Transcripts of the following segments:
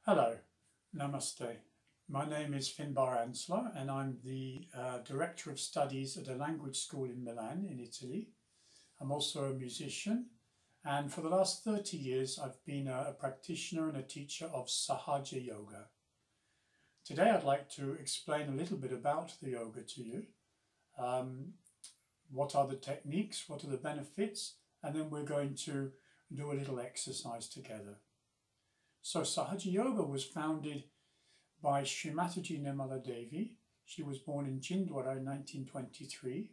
Hello, Namaste. My name is Finbar Anslow and I'm the Director of Studies at a language school in Milan in Italy. I'm also a musician, and for the last 30 years I've been a practitioner and a teacher of Sahaja yoga. Today I'd like to explain a little bit about the yoga to you. What are the techniques, what are the benefits, and then we're going to do a little exercise together. So Sahaja Yoga was founded by Srimataji Nirmala Devi. She was born in Chindwara in 1923,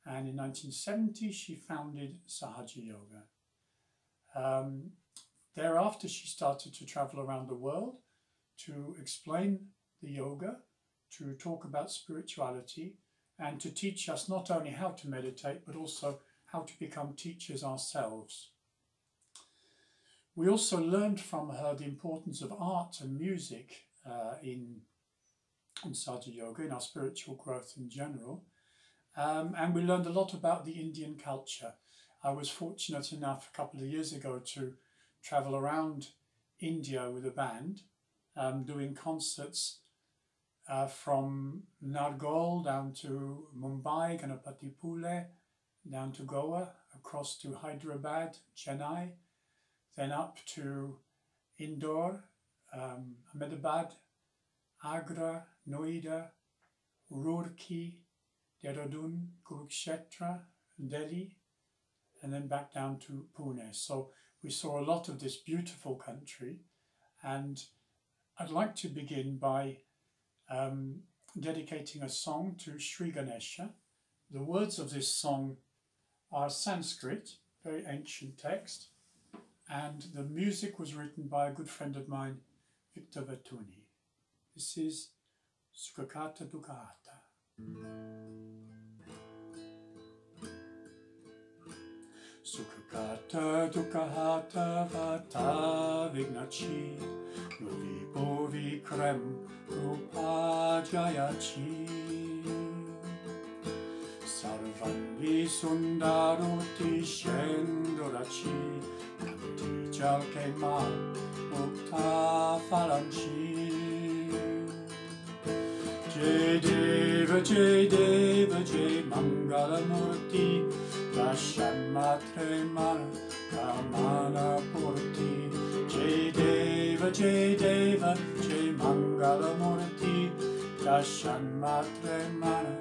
and in 1970 she founded Sahaja Yoga. Thereafter she started to travel around the world to explain the yoga, to talk about spirituality, and to teach us not only how to meditate but also how to become teachers ourselves. We also learned from her the importance of art and music in Sahaja Yoga, in our spiritual growth in general. And we learned a lot about the Indian culture. I was fortunate enough a couple of years ago to travel around India with a band, doing concerts from Nargol down to Mumbai, Ganapatipule, down to Goa, across to Hyderabad, Chennai, then up to Indore, Ahmedabad, Agra, Noida, Roorkee, Dehradun, Kurukshetra, Delhi, and then back down to Pune. So we saw a lot of this beautiful country, and I'd like to begin by dedicating a song to Sri Ganesha. The words of this song are Sanskrit, very ancient text, and the music was written by a good friend of mine, Victor Vatuni. This is Sukhakata Dukkahata. Sukhakata Dukkahata Vata Vignachi Nuvipo Vikrem Rupa Jayachi Sarvangi Sundaruti Shendorachi Jalke ma mukta phalanchi Jai Deva Jai Mangala Murti Dashan Matre Mana Kamana Purti Jai Deva Jai Mangala Murti Dashan Matre Mana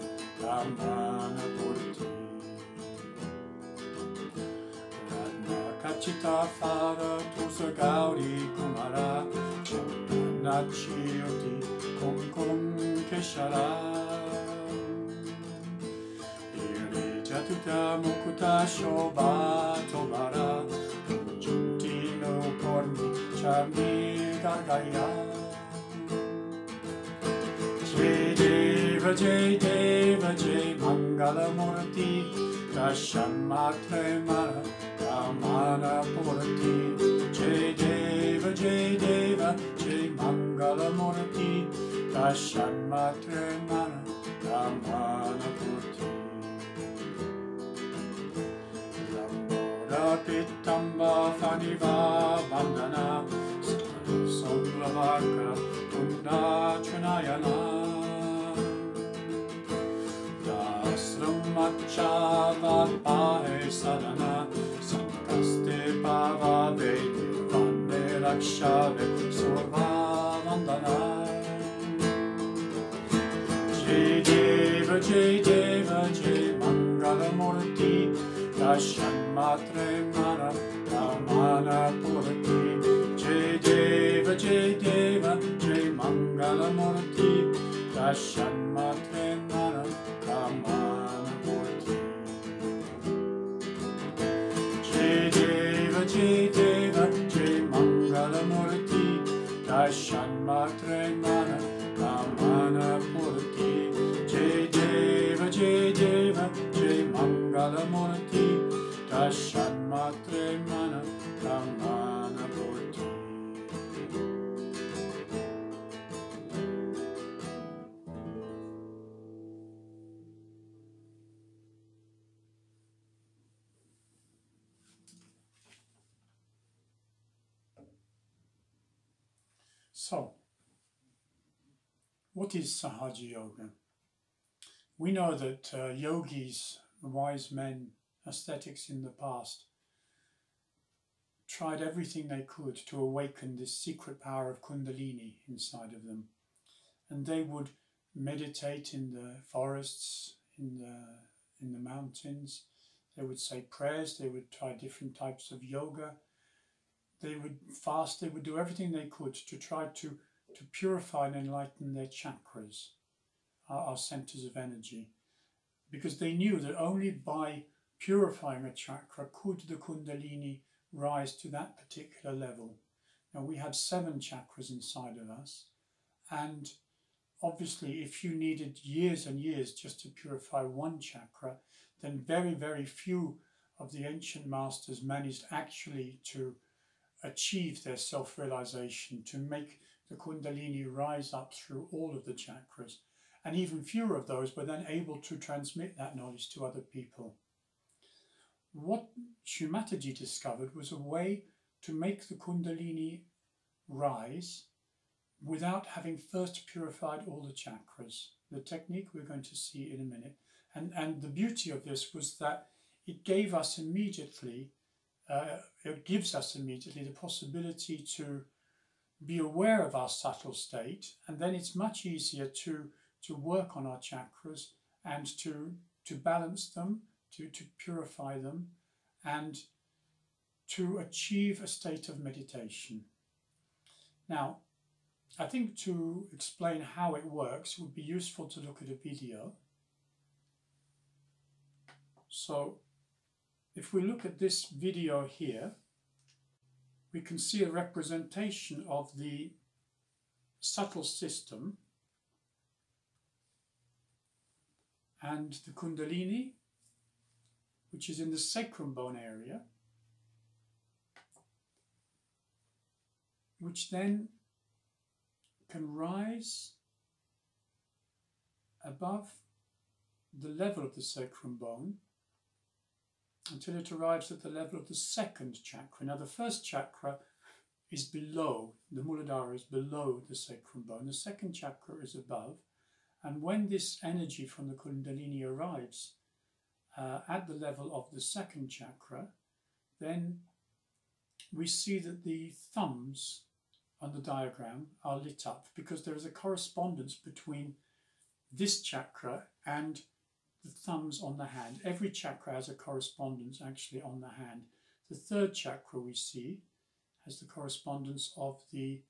Kamana Purti Kachita Fada Tusa Gauri Kumara Nachi Oti Kum Keshara Iri Jatuta Mukuta Shoba Tobara Junti no Korni Chami Gargaya Jai Deva Jai Mangala Murti Dashan Matre Mara Kamana Purti Jai Deva Jai Mangala Murti Dashan Matre Mana Kamana Purti Lambora Pitamba Faniva Bandana Somlavaka Tunda Chunayana Dasramachava Pahe Sadhana Sankaste Bhava Vedi Vande Rakshave Sorva Vandana Jai Deva Jai Mangala Murti Dashan Matre Mana Kamana Purti Jai Deva Jai Mangala Murti Dashan Matre Mana Kamana Purti Jai Deva Jai Mangala Murti Dashan Matre Mana Kamana Purti Jai Deva Jai Mangala Murti Dashan Matre Mana Kamana Purti. So, what is Sahaja Yoga? We know that yogis, wise men, ascetics in the past, tried everything they could to awaken this secret power of Kundalini inside of them. And they would meditate in the forests, in the mountains. They would say prayers, they would try different types of yoga. They would fast, they would do everything they could to try to purify and enlighten their chakras, our centers of energy. Because they knew that only by purifying a chakra could the Kundalini rise to that particular level. Now we have 7 chakras inside of us, and obviously if you needed years and years just to purify one chakra, then very, very few of the ancient masters managed actually to achieve their self-realization, to make the Kundalini rise up through all of the chakras. And even fewer of those were then able to transmit that knowledge to other people. What Shrimataji discovered was a way to make the Kundalini rise without having first purified all the chakras. The technique we're going to see in a minute. And the beauty of this was that it gave us immediately, it gives us immediately the possibility to be aware of our subtle state, and then it's much easier to work on our chakras and to balance them, to purify them, and to achieve a state of meditation. Now, I think to explain how it works, it would be useful to look at a video. So, if we look at this video here, we can see a representation of the subtle system and the Kundalini, which is in the sacrum bone area, which then can rise above the level of the sacrum bone until it arrives at the level of the 2nd chakra. Now the 1st chakra is below, the Muladhara is below the sacrum bone, the 2nd chakra is above, and when this energy from the Kundalini arrives at the level of the 2nd chakra, then we see that the thumbs on the diagram are lit up, because there is a correspondence between this chakra and the thumbs on the hand. Every chakra has a correspondence actually on the hand. The 3rd chakra we see has the correspondence of the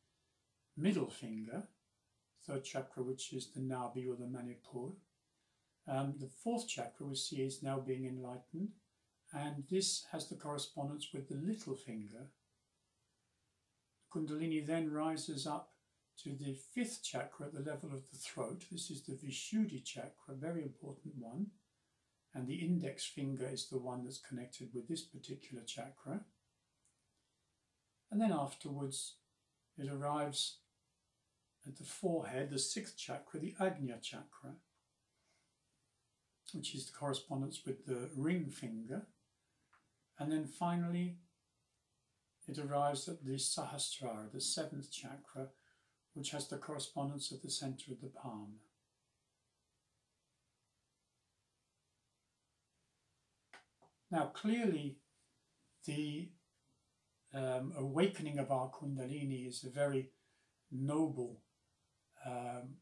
middle finger, 3rd chakra, which is the Nabi or the Manipur. The 4th chakra we see is now being enlightened, and this has the correspondence with the little finger. Kundalini then rises up to the 5th chakra at the level of the throat. This is the Vishuddhi chakra, a very important one, and the index finger is the one that's connected with this particular chakra. And then afterwards it arrives at the forehead, the 6th chakra, the Agnya chakra, which is the correspondence with the ring finger. And then finally it arrives at the Sahasrara, the 7th chakra, which has the correspondence of the center of the palm. Now clearly the awakening of our Kundalini is a very noble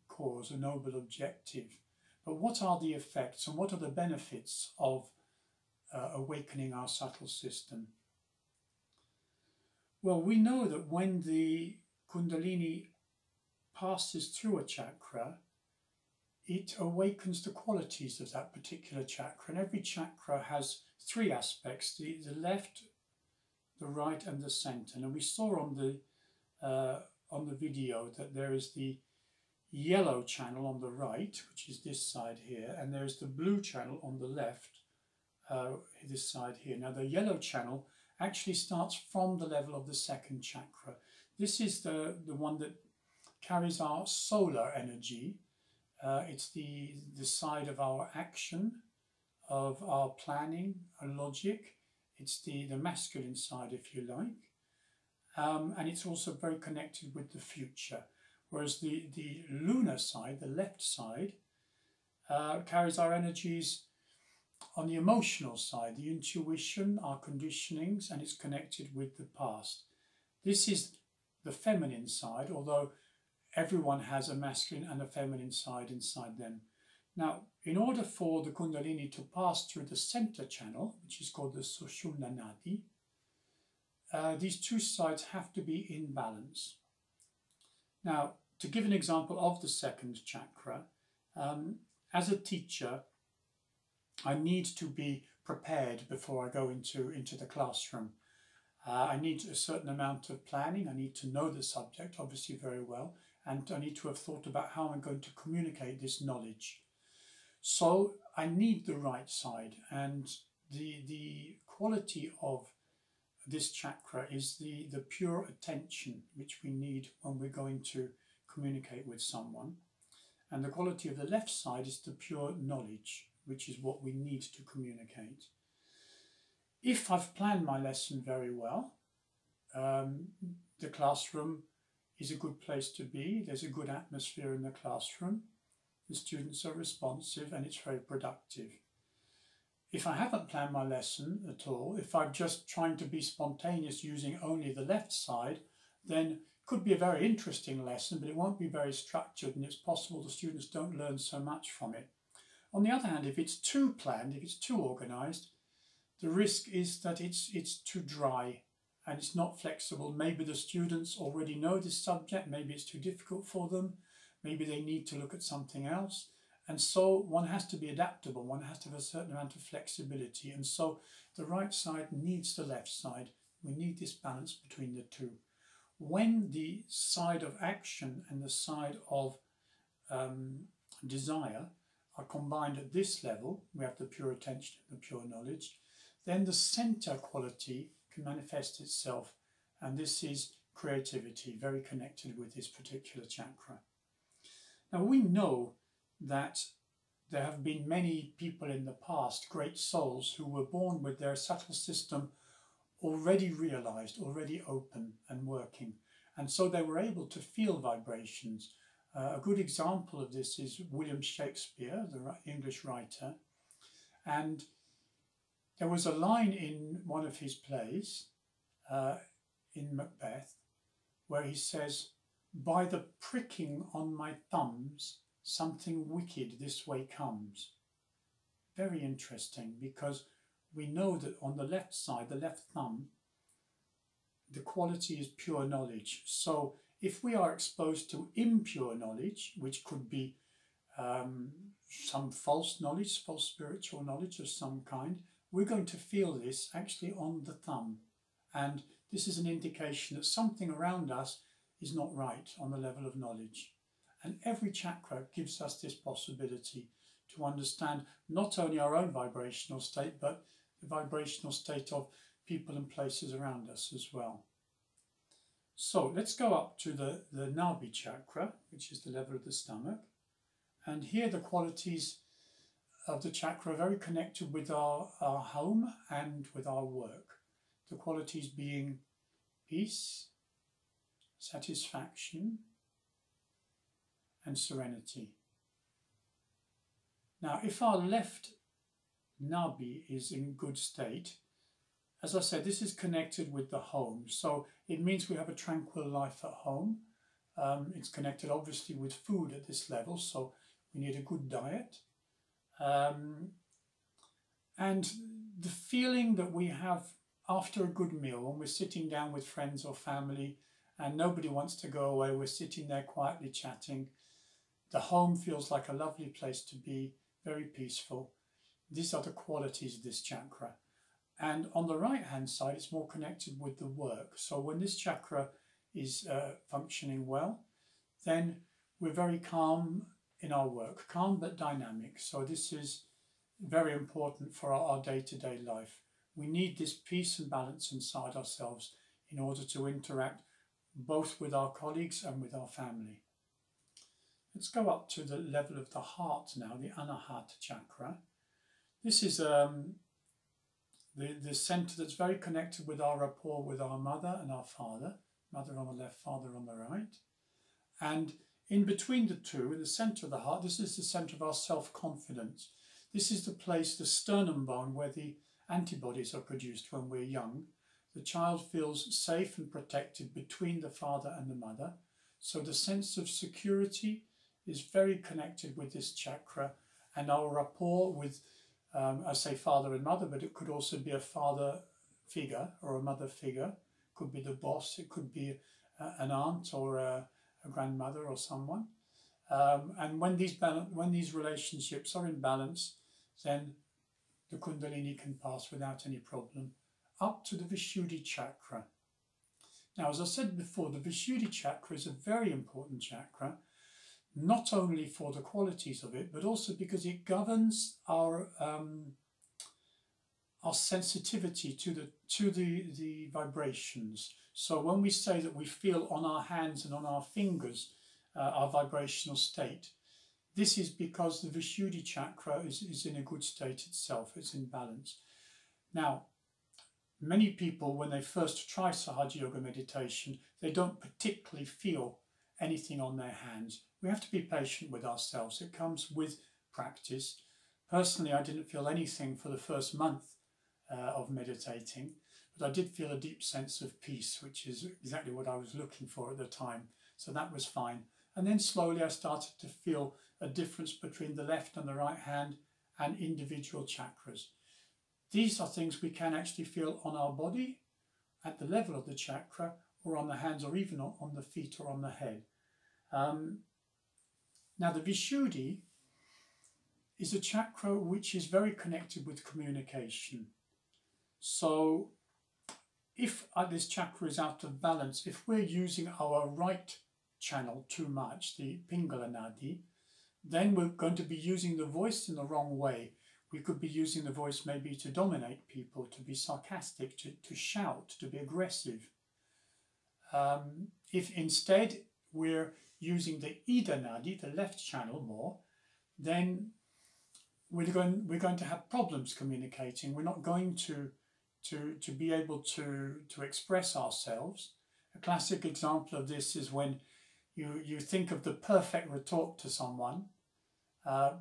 cause, a noble objective. But what are the effects and what are the benefits of awakening our subtle system? Well, we know that when the Kundalini passes through a chakra, it awakens the qualities of that particular chakra. And every chakra has 3 aspects, the left, the right and the center. And we saw on the video that there is the yellow channel on the right, which is this side here, and there is the blue channel on the left, this side here. Now the yellow channel actually starts from the level of the 2nd chakra. This is the one that carries our solar energy. It's the side of our action, of our planning, our logic. It's the masculine side, if you like. and it's also very connected with the future. Whereas the lunar side, the left side, carries our energies on the emotional side, the intuition, our conditionings, and it's connected with the past. This is the feminine side, although everyone has a masculine and a feminine side inside them. Now, in order for the Kundalini to pass through the center channel, which is called the Sushumna Nadi, these two sides have to be in balance. Now, to give an example of the second chakra, as a teacher, I need to be prepared before I go into the classroom. I need a certain amount of planning. I need to know the subject, obviously, very well, and I need to have thought about how I'm going to communicate this knowledge. So I need the right side, and the quality of this chakra is the pure attention which we need when we're going to communicate with someone. And the quality of the left side is the pure knowledge, which is what we need to communicate. If I've planned my lesson very well, the classroom is a good place to be. There's a good atmosphere in the classroom. The students are responsive and it's very productive. If I haven't planned my lesson at all, if I'm just trying to be spontaneous using only the left side, then it could be a very interesting lesson, but it won't be very structured, and it's possible the students don't learn so much from it. On the other hand, if it's too planned, if it's too organised, the risk is that it's too dry and it's not flexible. Maybe the students already know this subject, maybe it's too difficult for them, maybe they need to look at something else. And so one has to be adaptable, one has to have a certain amount of flexibility. And so the right side needs the left side. We need this balance between the two. When the side of action and the side of desire are combined at this level, we have the pure attention and the pure knowledge, then the center quality can manifest itself. And this is creativity, very connected with this particular chakra. Now we know that there have been many people in the past, great souls, who were born with their subtle system already realized, already open and working. And so they were able to feel vibrations. A good example of this is William Shakespeare, the English writer. And there was a line in one of his plays, in Macbeth, where he says, "By the pricking on my thumbs, something wicked this way comes." Very interesting, because we know that on the left side, the left thumb, the quality is pure knowledge. So if we are exposed to impure knowledge, which could be some false knowledge, false spiritual knowledge of some kind, we're going to feel this actually on the thumb. And this is an indication that something around us is not right on the level of knowledge. And every chakra gives us this possibility to understand not only our own vibrational state, but the vibrational state of people and places around us as well. So let's go up to the Nabi chakra, which is the level of the stomach. And here the qualities of the chakra are very connected with our home and with our work. The qualities being peace, satisfaction, and serenity. Now, if our left Nabi is in good state, as I said, this is connected with the home. So it means we have a tranquil life at home. It's connected obviously with food at this level, so we need a good diet. And the feeling that we have after a good meal, when we're sitting down with friends or family and nobody wants to go away, we're sitting there quietly chatting. The home feels like a lovely place to be, very peaceful. These are the qualities of this chakra. And on the right hand side, it's more connected with the work. So when this chakra is functioning well, then we're very calm in our work, calm but dynamic. So this is very important for our day-to-day life. We need this peace and balance inside ourselves in order to interact both with our colleagues and with our family. Let's go up to the level of the heart now, the Anahata chakra. This is the centre that's very connected with our rapport with our mother and our father, mother on the left, father on the right. And in between the two, in the centre of the heart, this is the centre of our self-confidence. This is the place, the sternum bone, where the antibodies are produced when we're young. The child feels safe and protected between the father and the mother. So the sense of security is very connected with this chakra, and our rapport with, I say father and mother, but it could also be a father figure or a mother figure. It could be the boss, it could be an aunt or a grandmother or someone. And when these relationships are in balance, then the Kundalini can pass without any problem up to the Vishuddhi chakra. Now, as I said before, the Vishuddhi chakra is a very important chakra, not only for the qualities of it, but also because it governs our sensitivity to the vibrations. So when we say that we feel on our hands and on our fingers our vibrational state, this is because the Vishuddhi chakra is in a good state itself, it's in balance. Now, many people, when they first try Sahaja Yoga meditation, they don't particularly feel anything on their hands. We have to be patient with ourselves. It comes with practice. Personally, I didn't feel anything for the first month of meditating, but I did feel a deep sense of peace, which is exactly what I was looking for at the time. So that was fine. And then slowly I started to feel a difference between the left and the right hand and individual chakras. These are things we can actually feel on our body at the level of the chakra, or on the hands, or even on the feet or on the head. Now the Vishuddhi is a chakra which is very connected with communication. So if this chakra is out of balance, if we're using our right channel too much, the Pingala Nadi, then we're going to be using the voice in the wrong way. We could be using the voice maybe to dominate people, to be sarcastic, to shout, to be aggressive. If instead we're using the Ida Nadi, the left channel more, then we're going to have problems communicating. We're not going to be able to express ourselves. A classic example of this is when you think of the perfect retort to someone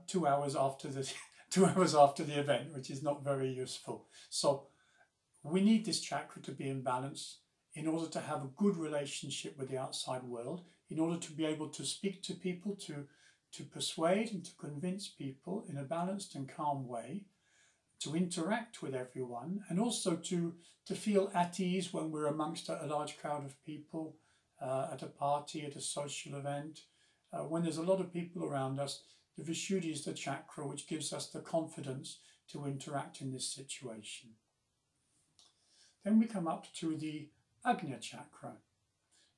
2 hours after the 2 hours after the event, which is not very useful. So we need this chakra to be in balance in order to have a good relationship with the outside world, in order to be able to speak to people, to persuade and to convince people in a balanced and calm way, to interact with everyone, and also to feel at ease when we're amongst a large crowd of people, at a party, at a social event. When there's a lot of people around us, the Vishuddhi is the chakra which gives us the confidence to interact in this situation. Then we come up to the Agnya chakra.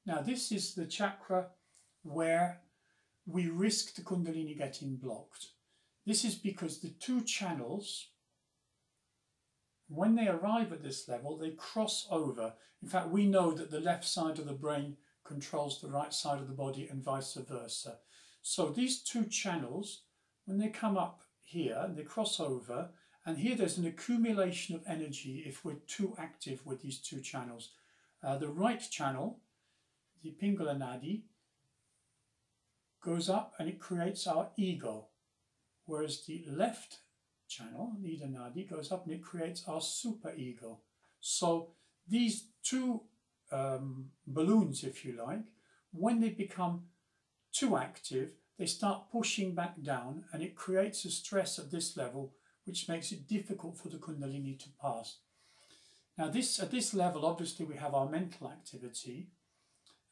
Now this is the chakra where we risk the Kundalini getting blocked. This is because the two channels, when they arrive at this level, they cross over. In fact, we know that the left side of the brain controls the right side of the body and vice versa. So these two channels, when they come up here, they cross over, and here there's an accumulation of energy if we're too active with these two channels. The right channel, the Pingala Nadi, goes up and it creates our ego, whereas the left channel, Ida Nadi, goes up and it creates our superego. So these two balloons, if you like, when they become too active, they start pushing back down, and it creates a stress at this level which makes it difficult for the Kundalini to pass. Now at this level, obviously we have our mental activity,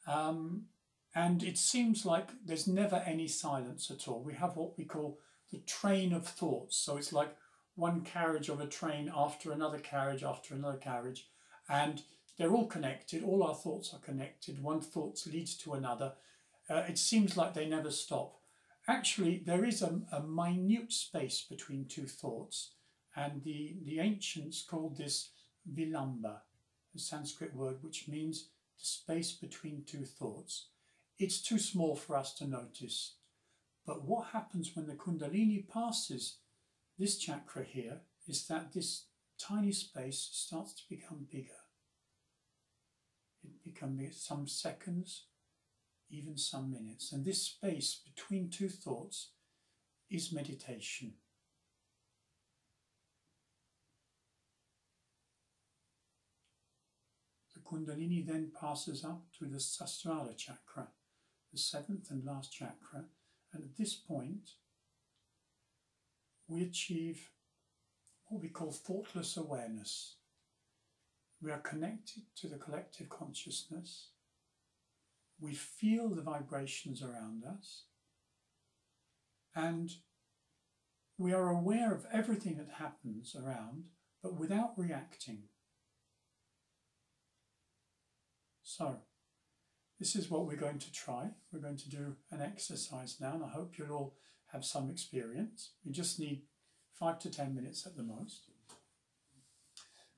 and it seems like there's never any silence at all. We have what we call the train of thoughts. So it's like one carriage of a train after another carriage after another carriage, and they're all connected. All our thoughts are connected. One thought leads to another. It seems like they never stop. Actually, there is a minute space between two thoughts, and the ancients called this vilamba, a Sanskrit word which means the space between two thoughts. It's too small for us to notice. But what happens when the Kundalini passes this chakra here is that this tiny space starts to become bigger. It becomes some seconds, even some minutes. And this space between two thoughts is meditation. The Kundalini then passes up to the Sahasrara chakra, the seventh and last chakra, and at this point we achieve what we call thoughtless awareness. We are connected to the collective consciousness. We feel the vibrations around us, and we are aware of everything that happens around, but without reacting. So, this is what we're going to try. We're going to do an exercise now, and I hope you'll all have some experience. We just need 5 to 10 minutes at the most.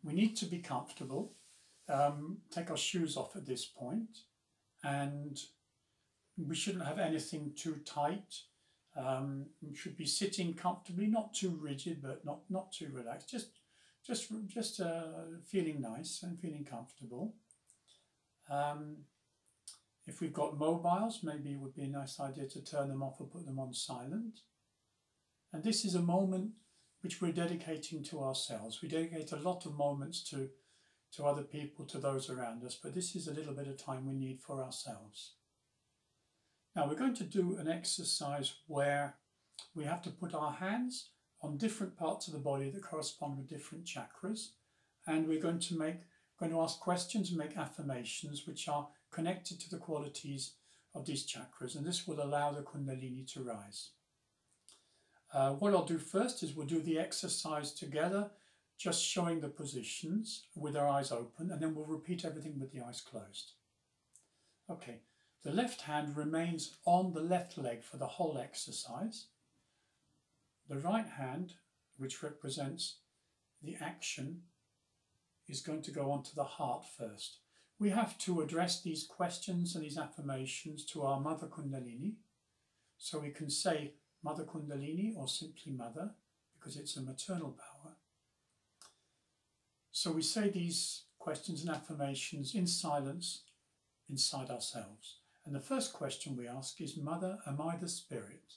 We need to be comfortable. Take our shoes off at this point, and we shouldn't have anything too tight. We should be sitting comfortably, not too rigid, but not too relaxed. Just feeling nice and feeling comfortable. If we've got mobiles, maybe it would be a nice idea to turn them off or put them on silent. And this is a moment which we're dedicating to ourselves. We dedicate a lot of moments to other people, to those around us, but this is a little bit of time we need for ourselves. Now we're going to do an exercise where we have to put our hands on different parts of the body that correspond with different chakras, and we're going to ask questions and make affirmations which are connected to the qualities of these chakras, and this will allow the Kundalini to rise. What I'll do first is we'll do the exercise together, just showing the positions with our eyes open, and then we'll repeat everything with the eyes closed. Okay, the left hand remains on the left leg for the whole exercise. The right hand, which represents the action, is going to go onto the heart first. We have to address these questions and these affirmations to our Mother Kundalini. So we can say Mother Kundalini or simply Mother, because it's a maternal power. So we say these questions and affirmations in silence inside ourselves. And the first question we ask is, Mother, am I the spirit?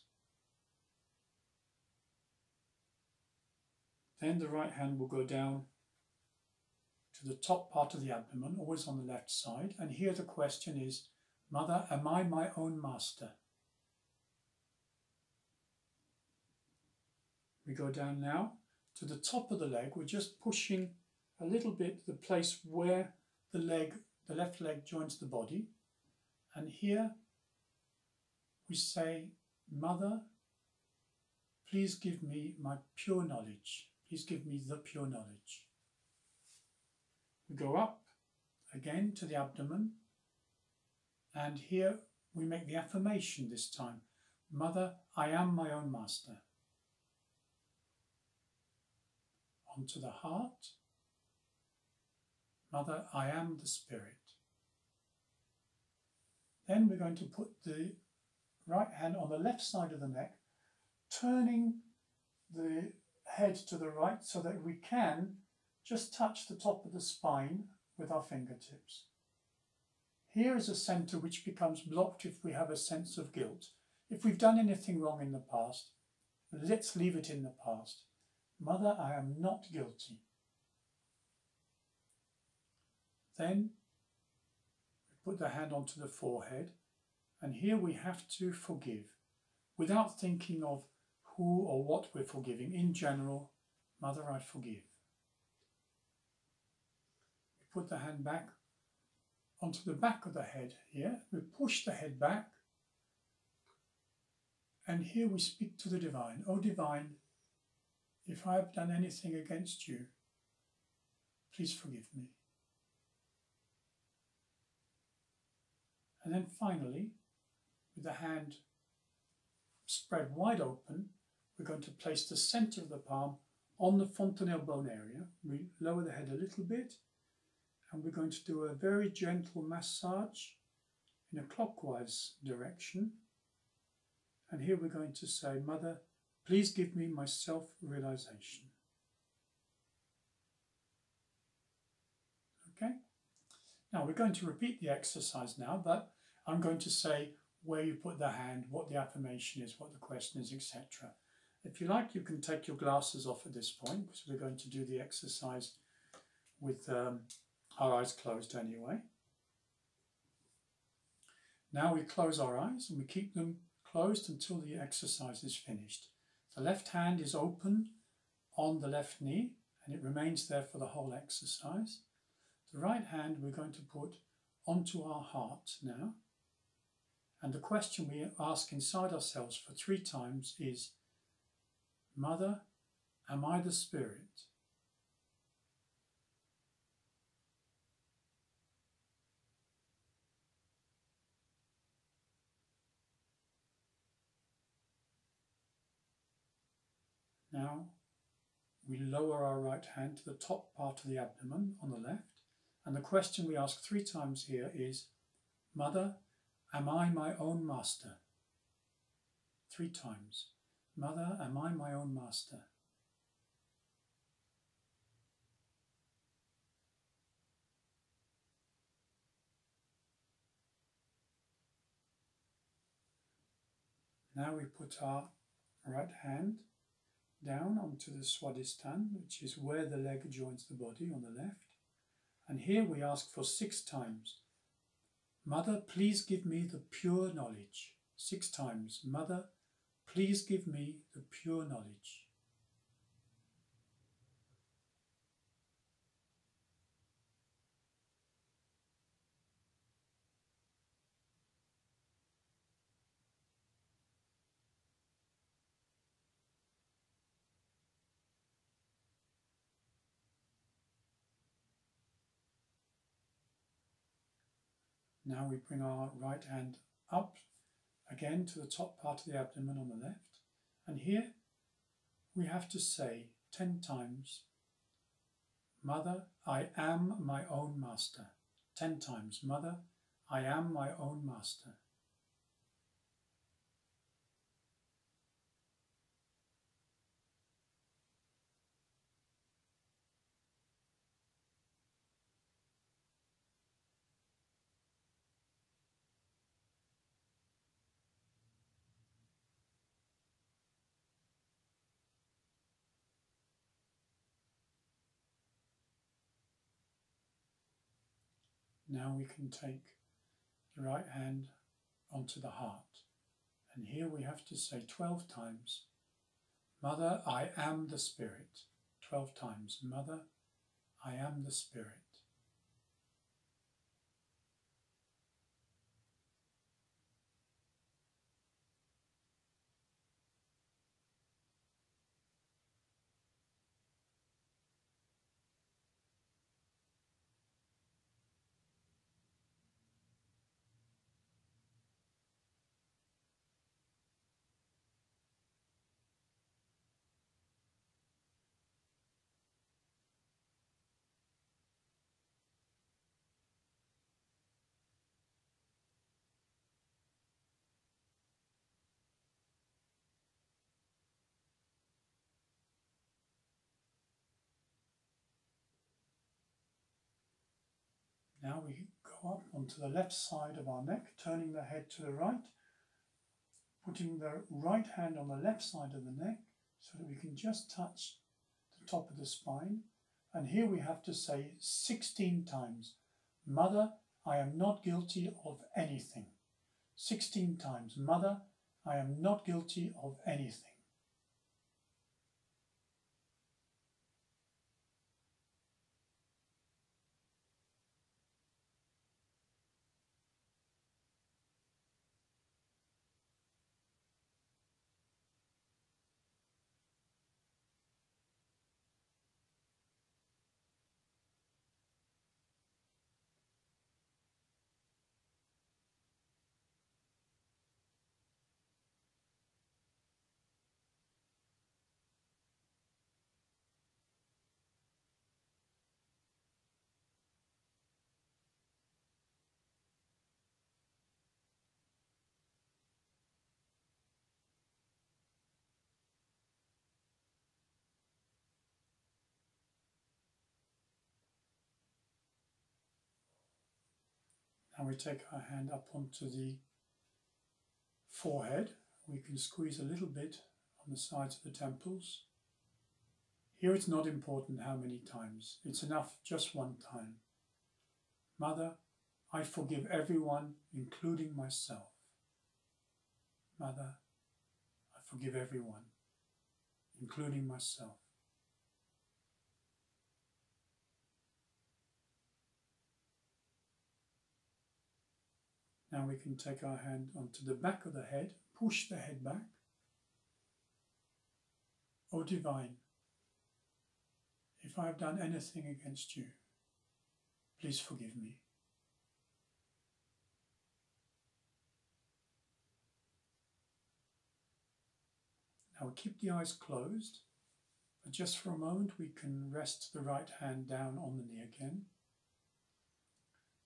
Then the right hand will go down to the top part of the abdomen, always on the left side. And here the question is, Mother, am I my own master? We go down now to the top of the leg. We're just pushing a little bit the place where the left leg joins the body. And here we say, Mother, please give me my pure knowledge. Please give me the pure knowledge. We go up again to the abdomen, and here we make the affirmation this time. Mother, I am my own master. Onto the heart. Mother, I am the spirit. Then we're going to put the right hand on the left side of the neck, turning the head to the right so that we can just touch the top of the spine with our fingertips. Here is a center which becomes blocked if we have a sense of guilt. If we've done anything wrong in the past, let's leave it in the past. Mother, I am not guilty. Then we put the hand onto the forehead, and here we have to forgive without thinking of who or what we're forgiving. In general, Mother, I forgive. We put the hand back onto the back of the head here. We push the head back, and here we speak to the divine. Oh divine, if I have done anything against you, please forgive me. And then finally, with the hand spread wide open, we're going to place the center of the palm on the fontanelle bone area. We lower the head a little bit, and we're going to do a very gentle massage in a clockwise direction. And here we're going to say, Mother, please give me my self-realization. Now we're going to repeat the exercise now, but I'm going to say where you put the hand, what the affirmation is, what the question is, etc. If you like, you can take your glasses off at this point, because we're going to do the exercise with our eyes closed anyway. Now we close our eyes and we keep them closed until the exercise is finished. The left hand is open on the left knee and it remains there for the whole exercise. The right hand we're going to put onto our heart now. And the question we ask inside ourselves for 3 times is, Mother, am I the Spirit? Now we lower our right hand to the top part of the abdomen on the left, and the question we ask 3 times here is, Mother, am I my own master? 3 times. Mother, am I my own master? Now we put our right hand down onto the Swadhisthana, which is where the leg joins the body on the left. And here we ask for 6 times. Mother, please give me the pure knowledge. 6 times. Mother, please give me the pure knowledge. Now we bring our right hand up again to the top part of the abdomen on the left. And here we have to say 10 times, Mother, I am my own master. 10 times, Mother, I am my own master. Now we can take the right hand onto the heart. And here we have to say 12 times, Mother, I am the Spirit. 12 times, Mother, I am the Spirit. Now we go up onto the left side of our neck, turning the head to the right, putting the right hand on the left side of the neck so that we can just touch the top of the spine. And here we have to say 16 times, Mother, I am not guilty of anything. 16 times, Mother, I am not guilty of anything. Now we take our hand up onto the forehead. We can squeeze a little bit on the sides of the temples. Here it's not important how many times. It's enough just one time. Mother, I forgive everyone, including myself. Mother, I forgive everyone, including myself. Now we can take our hand onto the back of the head, push the head back. O Divine, if I have done anything against you, please forgive me. Now we keep the eyes closed, but just for a moment we can rest the right hand down on the knee again.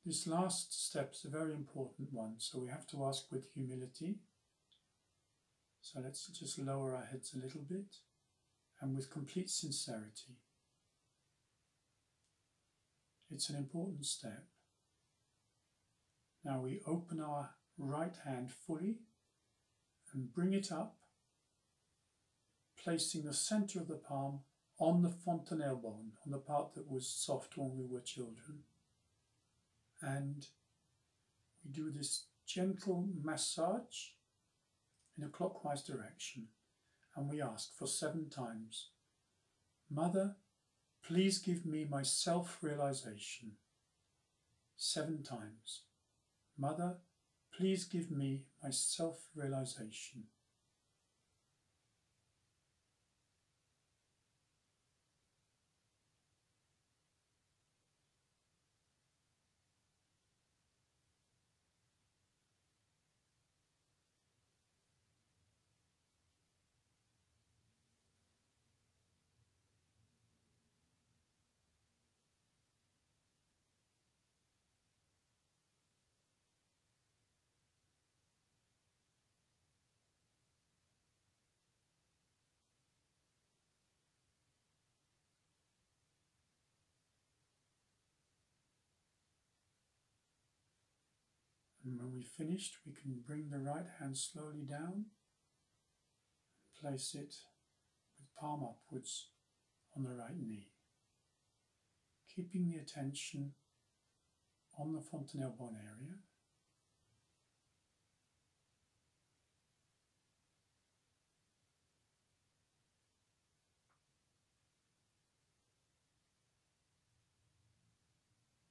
This last step is a very important one, so we have to ask with humility. So let's just lower our heads a little bit and with complete sincerity. It's an important step. Now we open our right hand fully and bring it up, placing the center of the palm on the fontanelle bone, on the part that was soft when we were children. And we do this gentle massage in a clockwise direction, and we ask for 7 times, Mother, please give me my self-realization. 7 times. Mother, please give me my self-realization. And when we've finished, we can bring the right hand slowly down, place it with palm upwards on the right knee, keeping the attention on the fontanelle bone area.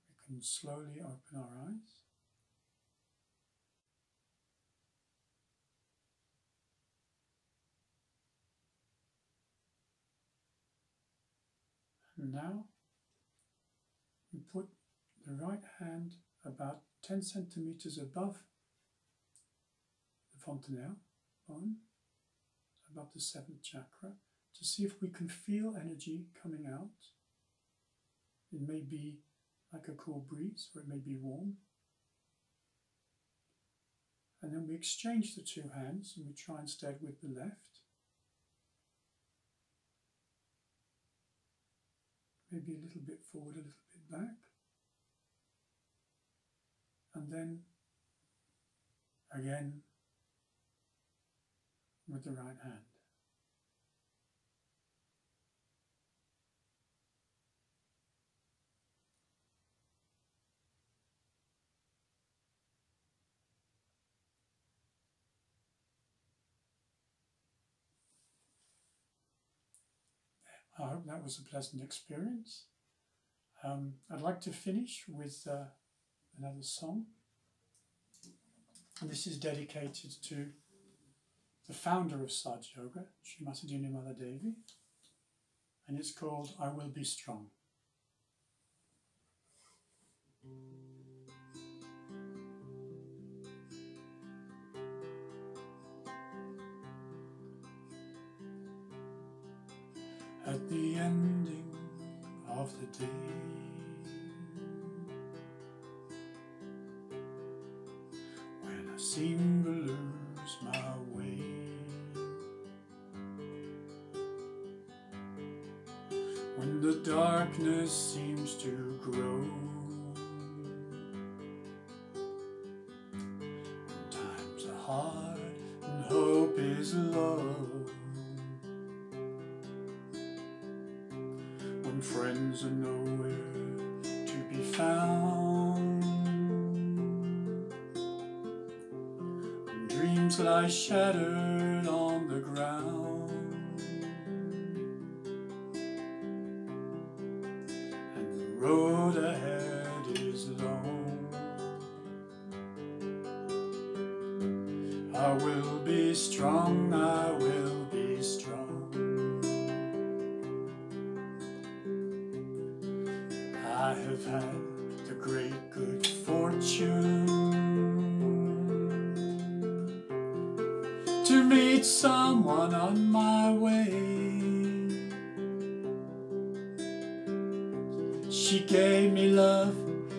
We can slowly open our eyes. And now we put the right hand about 10 centimeters above the fontanelle bone, above the 7th chakra, to see if we can feel energy coming out. It may be like a cool breeze, or it may be warm. And then we exchange the 2 hands and we try instead with the left. Maybe a little bit forward, a little bit back. And then again with the right hand. I hope that was a pleasant experience. I'd like to finish with another song. And this is dedicated to the founder of Sahaja Yoga, Srimati Nirmala Devi, and it's called I Will Be Strong. At the ending of the day, when I seem to lose my way, when the darkness seems to grow, hope is low, when friends are nowhere to be found, when dreams lie shattered on the ground, and the road ahead is long. I will be strong, I will be strong. I have had the great good fortune to meet someone on my way. She gave me love,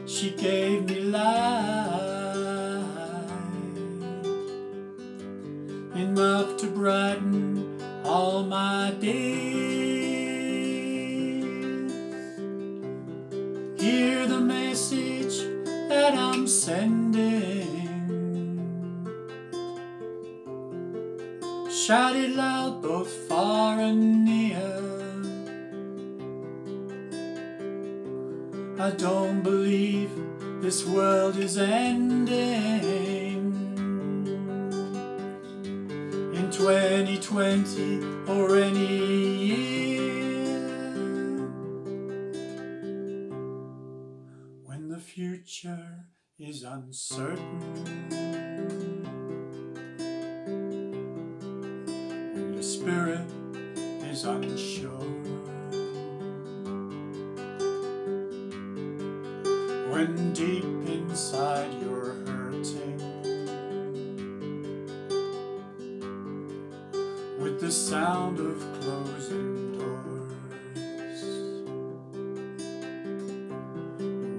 she gave me life, enough to brighten all my days. Hear the message that I'm sending, shout it loud both far and near. I don't believe this world is ending. 2020 or any year, when the future is uncertain, when your spirit is unsure, when deep inside you're hurting, with the sound of closing doors,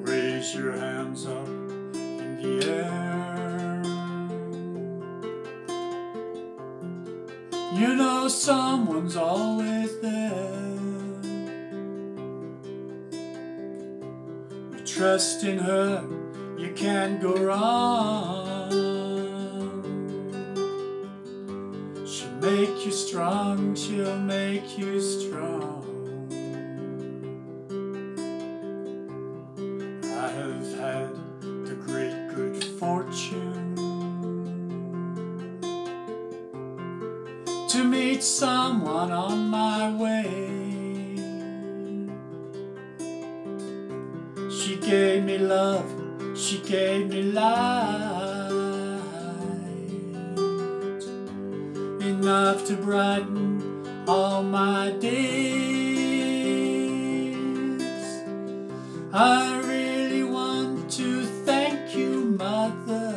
raise your hands up in the air. You know someone's always there. You trust in her, you can't go wrong. Make you strong, she'll make you strong. I have had the great good fortune to meet someone on my way. She gave me love, she gave me life, enough to brighten all my days. I really want to thank you, Mother,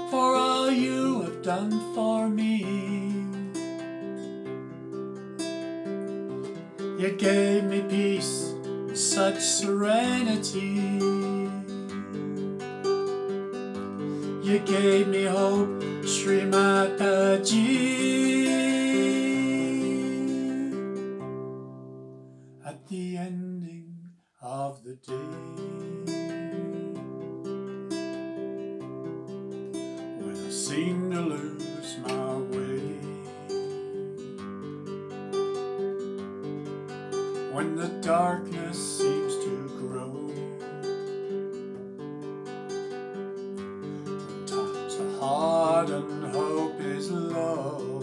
for all you have done for me. You gave me peace and such serenity. You gave me hope, Shri Mataji. At the ending of the day, when I seem to lose my way, when the darkness seems to grow, hard and hope is low,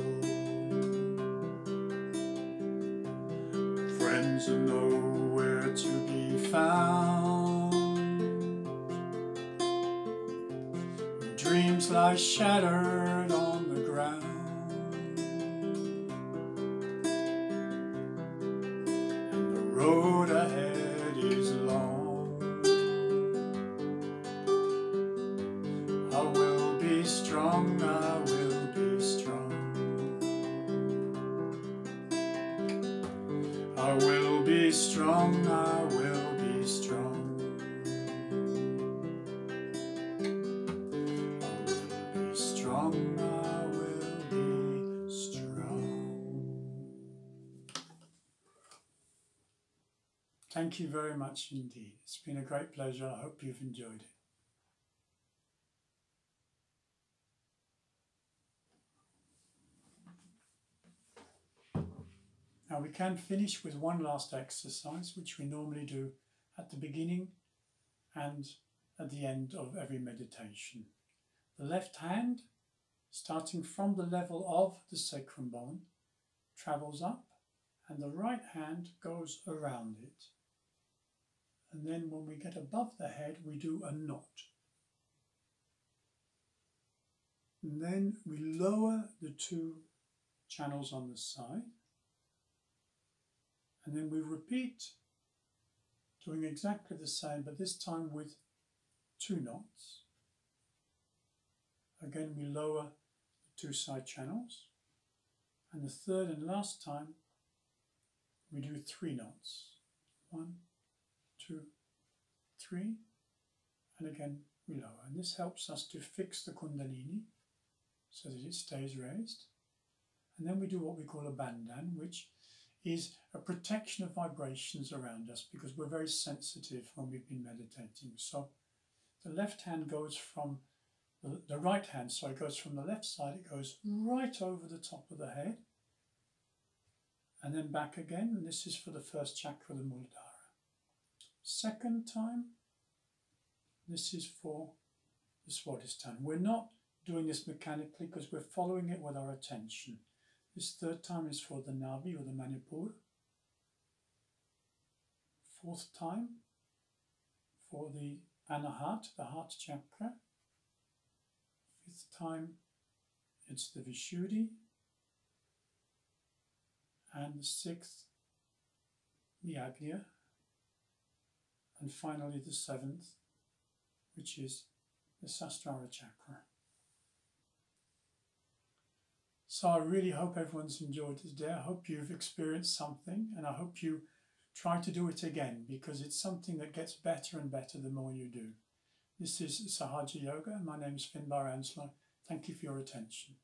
friends are nowhere to be found, dreams lie shattered on the ground, and the road ahead is long. I will be strong, I will be strong. I will be strong, I will be strong. I will be strong, I will be strong. Thank you very much indeed. It's been a great pleasure. I hope you've enjoyed it. Now we can finish with one last exercise, which we normally do at the beginning and at the end of every meditation. The left hand, starting from the level of the sacrum bone, travels up, and the right hand goes around it. And then when we get above the head, we do a knot. And then we lower the two channels on the side. And then we repeat doing exactly the same, but this time with two knots. Again, we lower the two side channels. And the third and last time, we do 3 knots. 1, 2, 3, and again we lower. And this helps us to fix the Kundalini so that it stays raised. And then we do what we call a bandhan, which is a protection of vibrations around us, because we're very sensitive when we've been meditating. So the left hand goes from the right hand, so it goes from the left side, it goes right over the top of the head, and then back again, and this is for the first chakra, the Muladhara. Second time, this is for the Swadhisthana. We're not doing this mechanically because we're following it with our attention. This third time is for the Nabi or the Manipur. Fourth time for the Anahat, the heart chakra. Fifth time it's the Vishuddhi. And the sixth, the Agnya. And finally the seventh, which is the Sahasrara chakra. So I really hope everyone's enjoyed this day. I hope you've experienced something, and I hope you try to do it again, because it's something that gets better and better the more you do. This is Sahaja Yoga. My name is Finbar Anslow. Thank you for your attention.